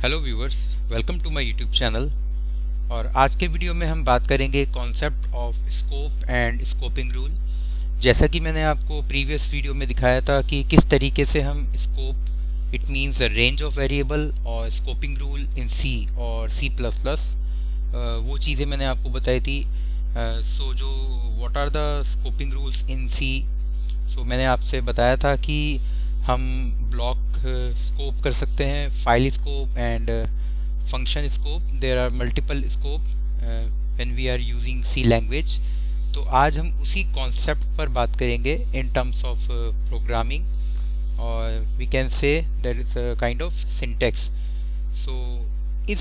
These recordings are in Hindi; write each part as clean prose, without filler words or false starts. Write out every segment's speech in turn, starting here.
Hello viewers, welcome to my YouTube channel. और आज के वीडियो में हम बात करेंगे concept of scope and scoping rule. जैसा कि मैंने आपको प्रीवियस वीडियो में दिखाया था कि किस तरीके से हम scope, it means the range of variable, और स्कोपिंग रूल इन सी और सी प्लस प्लस, वो चीज़ें मैंने आपको बताई थी। सो जो what are the scoping rules in C, so मैंने आपसे बताया था कि हम ब्लॉक स्कोप कर सकते हैं, file scope and function scope. There are multiple scope when we are using C language. तो आज हम उसी कॉन्सेप्ट पर बात करेंगे इन टर्म्स ऑफ प्रोग्रामिंग, और we can say that is a kind of syntax. So इस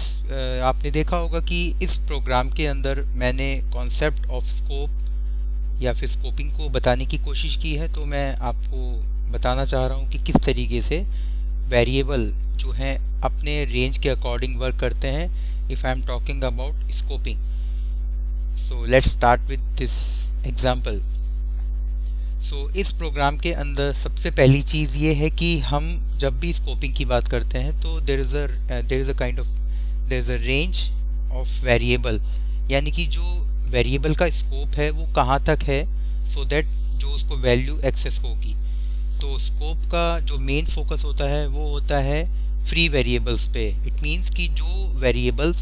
आपने देखा होगा कि इस प्रोग्राम के अंदर मैंने कॉन्सेप्ट ऑफ स्कोप या फिर स्कोपिंग को बताने की कोशिश की है। तो मैं आपको बताना चाह रहा हूँ कि किस तरीके से वेरिएबल जो हैं अपने रेंज के अकॉर्डिंग वर्क करते हैं if I am talking about scoping. So let's start with this example. So इस प्रोग्राम के अंदर सबसे पहली चीज़ ये है कि हम जब भी स्कोपिंग की बात करते हैं तो there is a range of variable, यानी कि जो वेरिएबल का स्कोप है वो कहाँ तक है, सो दैट जो उसको वैल्यू एक्सेस होगी। तो स्कोप का जो मेन फोकस होता है वो होता है फ्री वेरिएबल्स पे। इट मींस कि जो वेरिएबल्स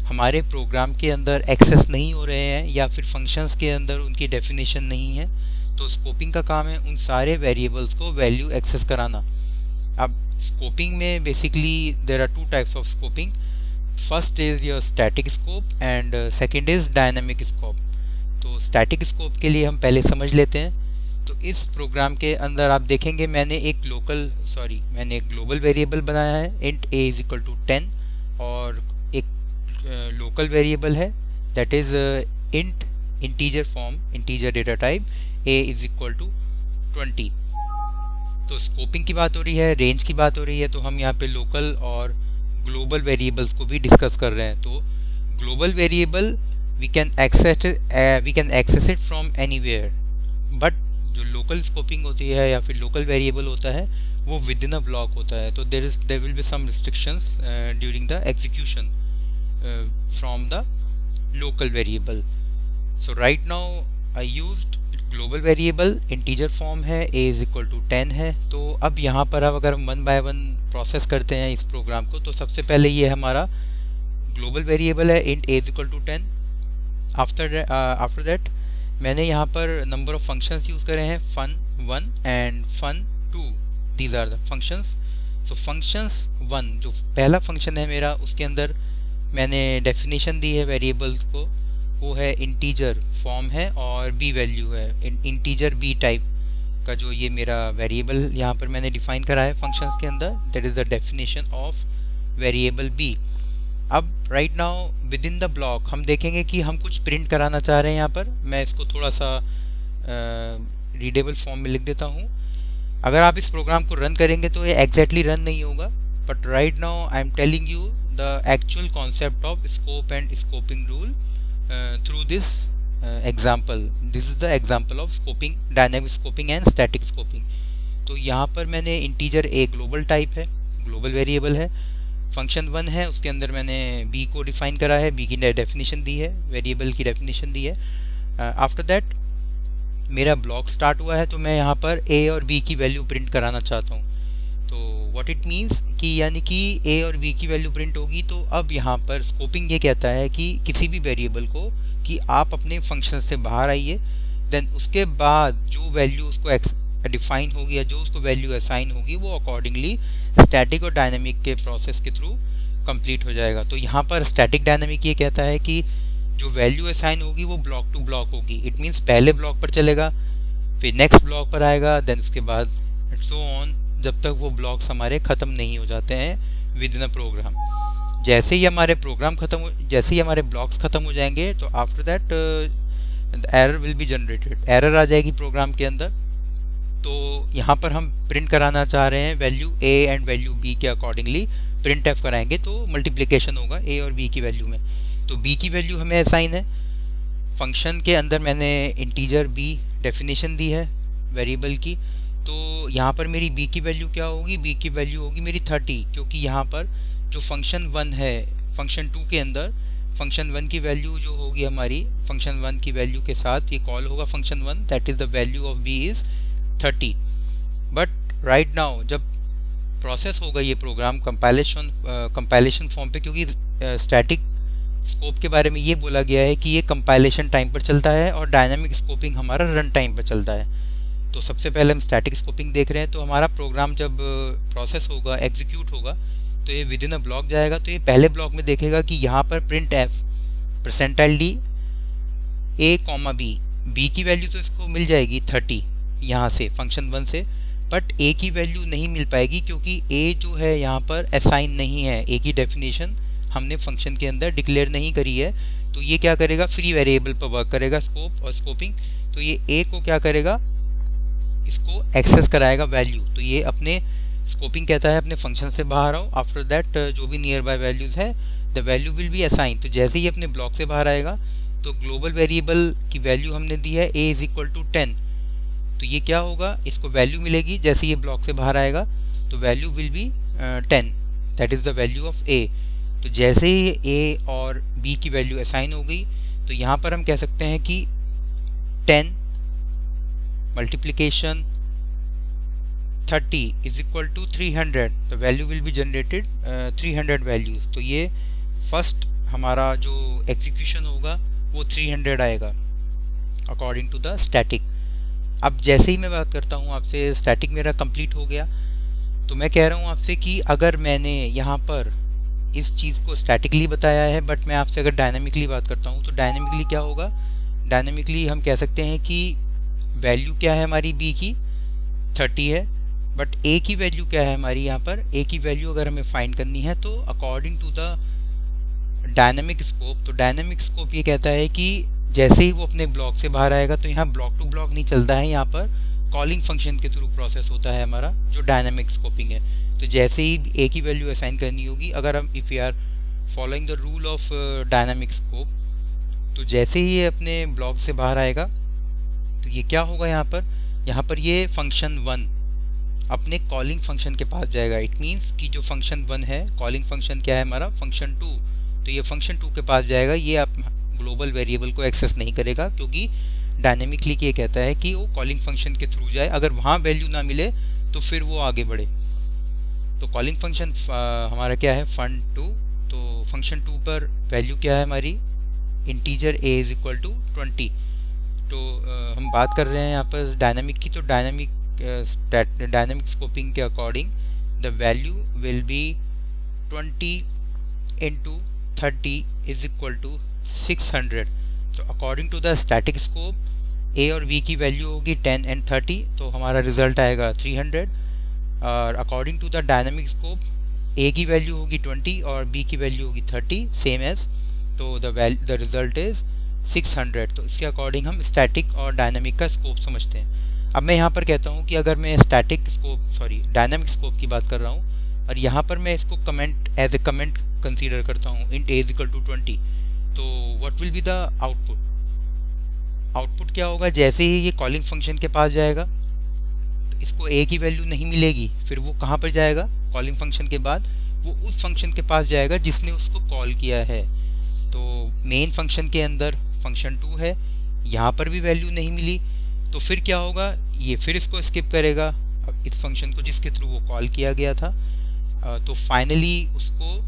हमारे प्रोग्राम के अंदर एक्सेस नहीं हो रहे हैं या फिर फंक्शंस के अंदर उनकी डेफिनेशन नहीं है, तो स्कोपिंग का काम है उन सारे वेरिएबल्स को वैल्यू एक्सेस कराना। अब स्कोपिंग में basically there are two types of scoping. First is your static scope and second is dynamic scope. तो स्टैटिक स्कोप के लिए हम पहले समझ लेते हैं। तो इस प्रोग्राम के अंदर आप देखेंगे मैंने एक ग्लोबल वेरिएबल बनाया है, int a is equal to 10, और एक लोकल वेरिएबल है that is int integer form, integer data type a is equal to 20। तो स्कोपिंग की बात हो रही है, रेंज की बात हो रही है, तो हम यहाँ पे लोकल और ग्लोबल वेरिएबल्स को भी डिस्कस कर रहे हैं। तो global variable we can access it from anywhere, but जो लोकल स्कोपिंग होती है या फिर लोकल वेरिएबल होता है वो विद इन अ ब्लॉक होता है। तो there will be some restrictions during the execution from the local variable. So right now I used global variable, integer form है, a इज इक्वल टू 10 है। तो अब यहाँ पर अब अगर हम 1 बाय 1 प्रोसेस करते हैं इस प्रोग्राम को, तो सबसे पहले ये हमारा ग्लोबल वेरिएबल है int a is equal to 10। After that मैंने यहाँ पर नंबर ऑफ फंक्शंस यूज़ करे हैं, fun1 and fun2, these are the functions. So functions 1 जो पहला फंक्शन है मेरा, उसके अंदर मैंने डेफिनेशन दी है वेरिएबल्स को, वो है इंटीजर फॉर्म है और b वैल्यू है, इंटीजर b टाइप का जो ये मेरा वेरिएबल यहाँ पर मैंने डिफाइन करा है फंक्शंस के अंदर, that is the definition of variable b। अब right now with in the block हम देखेंगे कि हम कुछ प्रिंट कराना चाह रहे हैं। यहाँ पर मैं इसको थोड़ा सा रीडेबल फॉर्म में लिख देता हूँ। अगर आप इस प्रोग्राम को रन करेंगे तो ये एग्जैक्टली रन नहीं होगा, but right now I am telling you the actual concept of scope and scoping rule through this example. This is the example of scoping, dynamic scoping and static scoping. तो यहाँ पर मैंने इंटीजर a ग्लोबल टाइप है, ग्लोबल वेरिएबल है, फंक्शन 1 है, उसके अंदर मैंने b को डिफाइन करा है, b की डेफिनेशन दी है, वेरिएबल की डेफिनेशन दी है। आफ्टर दैट मेरा ब्लॉक स्टार्ट हुआ है, तो मैं यहाँ पर a और b की वैल्यू प्रिंट कराना चाहता हूँ। तो व्हाट इट मीन्स कि यानी कि a और b की वैल्यू प्रिंट होगी। तो अब यहाँ पर स्कोपिंग ये कहता है कि किसी भी वेरिएबल को कि आप अपने फंक्शन से बाहर आइए, देन उसके बाद जो वैल्यू उसको डिफाइन होगी या जो उसको वैल्यू असाइन होगी वो अकॉर्डिंगली स्टैटिक और डायनामिक के प्रोसेस के थ्रू कंप्लीट हो जाएगा। तो यहाँ पर स्टैटिक डायनामिक ये कहता है कि जो वैल्यू असाइन होगी वो ब्लॉक टू ब्लॉक होगी। इट मीन्स पहले ब्लॉक पर चलेगा, फिर नेक्स्ट ब्लॉक पर आएगा, देन उसके बाद सो ऑन, जब तक वो ब्लॉक्स हमारे ख़त्म नहीं हो जाते हैं विद इन अ प्रोग्राम। जैसे ही हमारे ब्लॉक्स ख़त्म हो जाएंगे तो after that error will be generated, error आ जाएगी प्रोग्राम के अंदर। तो यहाँ पर हम प्रिंट कराना चाह रहे हैं value a and value b के अकॉर्डिंगली प्रिंट एफ कराएंगे, तो मल्टीप्लिकेशन होगा a और b की वैल्यू में। तो b की वैल्यू हमें असाइन है, फंक्शन के अंदर मैंने इंटीजर b डेफिनेशन दी है वेरिएबल की। तो यहाँ पर मेरी b की वैल्यू क्या होगी, b की वैल्यू होगी मेरी 30, क्योंकि यहाँ पर जो फंक्शन 1 है फंक्शन 2 के अंदर, फंक्शन 1 की वैल्यू जो होगी हमारी फंक्शन 1 की वैल्यू के साथ ये कॉल होगा function 1, that is the value of b is 30। But right now जब प्रोसेस होगा ये प्रोग्राम कंपाइलेशन फॉर्म पे, क्योंकि स्टैटिक स्कोप के बारे में ये बोला गया है कि ये कंपाइलेशन टाइम पर चलता है और डायनामिक स्कोपिंग हमारा रन टाइम पर चलता है। तो सबसे पहले हम स्टैटिक स्कोपिंग देख रहे हैं। तो हमारा प्रोग्राम जब प्रोसेस होगा, एग्जीक्यूट होगा, तो ये विद इन अ ब्लॉक जाएगा। तो ये पहले ब्लॉक में देखेगा कि यहाँ पर print f percentile d a comma b, b की वैल्यू तो इसको मिल जाएगी 30 यहाँ से फंक्शन 1 से, बट ए की वैल्यू नहीं मिल पाएगी क्योंकि ए जो है यहाँ पर असाइन नहीं है, ए की डेफिनेशन हमने फंक्शन के अंदर डिक्लेयर नहीं करी है। तो ये क्या करेगा, फ्री वेरिएबल पर वर्क करेगा स्कोप और स्कोपिंग। तो ये ए को क्या करेगा, इसको एक्सेस कराएगा वैल्यू। तो ये अपने स्कोपिंग कहता है अपने फंक्शन से बाहर आओ, आफ्टर दैट जो भी नियर बाय वैल्यूज है the value will be assign. तो जैसे ही अपने ब्लॉक से बाहर आएगा तो ग्लोबल वेरिएबल की वैल्यू हमने दी है a इज इक्वल टू 10। तो ये क्या होगा, इसको वैल्यू मिलेगी जैसे ये ब्लॉक से बाहर आएगा, तो value will B 10, that is the value of a। तो जैसे ही a और b की वैल्यू असाइन हो गई, तो यहाँ पर हम कह सकते हैं कि 10 multiplication 30 is equal to 300, the value will be generated 300 values। तो ये फर्स्ट हमारा जो एग्जीक्यूशन होगा वो 300 आएगा अकॉर्डिंग टू द स्टैटिक। अब जैसे ही मैं बात करता हूँ आपसे, स्टैटिक मेरा कंप्लीट हो गया, तो मैं कह रहा हूँ आपसे कि अगर मैंने यहाँ पर इस चीज़ को स्टैटिकली बताया है, बट मैं आपसे अगर डायनामिकली बात करता हूँ तो डायनामिकली क्या होगा, डायनामिकली हम कह सकते हैं कि वैल्यू क्या है हमारी b की 30 है, बट a की वैल्यू क्या है हमारी, यहाँ पर a की वैल्यू अगर हमें फाइंड करनी है तो according to the dynamic scope, तो डायनामिक स्कोप ये कहता है कि जैसे ही वो अपने ब्लॉक से बाहर आएगा तो यहाँ ब्लॉक टू ब्लॉक नहीं चलता है, यहाँ पर कॉलिंग फंक्शन के थ्रू प्रोसेस होता है हमारा जो डायनामिक स्कोपिंग है। तो जैसे ही a की वैल्यू असाइन करनी होगी, अगर हम if you are following the rule of dynamic scope, तो जैसे ही ये अपने ब्लॉक से बाहर आएगा तो ये क्या होगा, यहाँ पर ये फंक्शन 1 अपने कॉलिंग फंक्शन के पास जाएगा। इट मीन्स कि जो फंक्शन 1 है, कॉलिंग फंक्शन क्या है हमारा फंक्शन 2, तो ये फंक्शन 2 के पास जाएगा। ये आप ग्लोबल वेरिएबल को एक्सेस नहीं करेगा क्योंकि डायनेमिकली ये कहता है कि वो कॉलिंग फंक्शन के थ्रू जाए, अगर वहाँ वैल्यू ना मिले तो फिर वो आगे बढ़े। तो कॉलिंग फंक्शन हमारा क्या है fun2, तो फंक्शन 2 पर वैल्यू क्या है हमारी integer a is equal to 20। तो हम बात कर रहे हैं यहाँ पर डायनामिक की, तो डायनामिक स्कोपिंग के according the value will be 20 into 30 is equal to 600। तो according to the static scope a और b की वैल्यू होगी 10 एंड 30, तो हमारा रिजल्ट आएगा 300। और according to the dynamic scope a की वैल्यू होगी 20 और b की वैल्यू होगी 30 सेम एज, तो द रिजल्ट इज 600। तो इसके अकॉर्डिंग हम स्टैटिक और डायनामिक का स्कोप समझते हैं। अब मैं यहाँ पर कहता हूँ कि अगर मैं डायनामिक स्कोप की बात कर रहा हूँ और यहाँ पर मैं इसको comment as a comment consider करता हूँ int a is equal to 20, तो what will be the output, output क्या होगा, जैसे ही ये कॉलिंग फंक्शन के पास जाएगा तो इसको a की वैल्यू नहीं मिलेगी, फिर वो कहाँ पर जाएगा, कॉलिंग फंक्शन के बाद वो उस फंक्शन के पास जाएगा जिसने उसको कॉल किया है। तो मेन फंक्शन के अंदर फंक्शन 2 है, यहाँ पर भी वैल्यू नहीं मिली, तो फिर क्या होगा, ये फिर इसको स्किप करेगा इस फंक्शन को जिसके थ्रू वो कॉल किया गया था। तो फाइनली उसको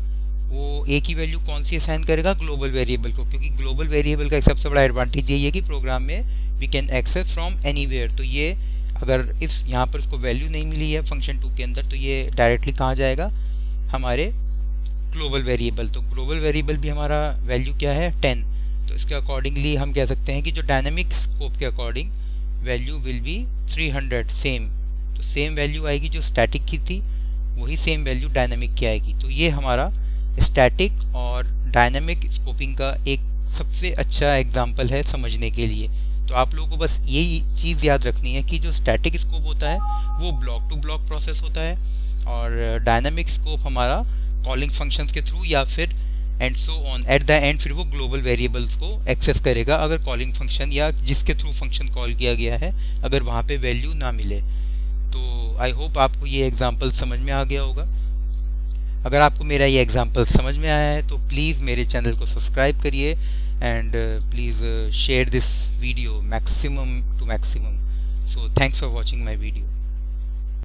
वो a की वैल्यू कौन सी असाइन करेगा, ग्लोबल वेरिएबल को, क्योंकि ग्लोबल वेरिएबल का एक सबसे बड़ा एडवांटेज यही है कि प्रोग्राम में we can access from anywhere. तो ये अगर यहाँ पर इसको वैल्यू नहीं मिली है फंक्शन 2 के अंदर, तो ये डायरेक्टली कहाँ जाएगा, हमारे ग्लोबल वेरिएबल। तो ग्लोबल वेरिएबल भी हमारा वैल्यू क्या है 10। तो इसके अकॉर्डिंगली हम कह सकते हैं कि जो डायनामिक स्कोप के according value will B 300 same. तो सेम वैल्यू आएगी जो स्टैटिक की थी, वही सेम वैल्यू डायनामिक की आएगी। तो ये हमारा स्टैटिक और डायनामिक स्कोपिंग का एक सबसे अच्छा एग्जाम्पल है समझने के लिए। तो आप लोगों को बस यही चीज़ याद रखनी है कि जो स्टैटिक स्कोप होता है वो ब्लॉक टू ब्लॉक प्रोसेस होता है और डायनामिक स्कोप हमारा कॉलिंग फंक्शंस के थ्रू या फिर and so on at the end फिर वो ग्लोबल वेरिएबल्स को एक्सेस करेगा अगर कॉलिंग फंक्शन या जिसके थ्रू फंक्शन कॉल किया गया है अगर वहाँ पे वैल्यू ना मिले। तो आई होप आपको ये एग्जांपल समझ में आ गया होगा। अगर आपको मेरा ये एग्जांपल समझ में आया है तो प्लीज़ मेरे चैनल को सब्सक्राइब करिए and please share this video maximum to maximum. So thanks for watching my video.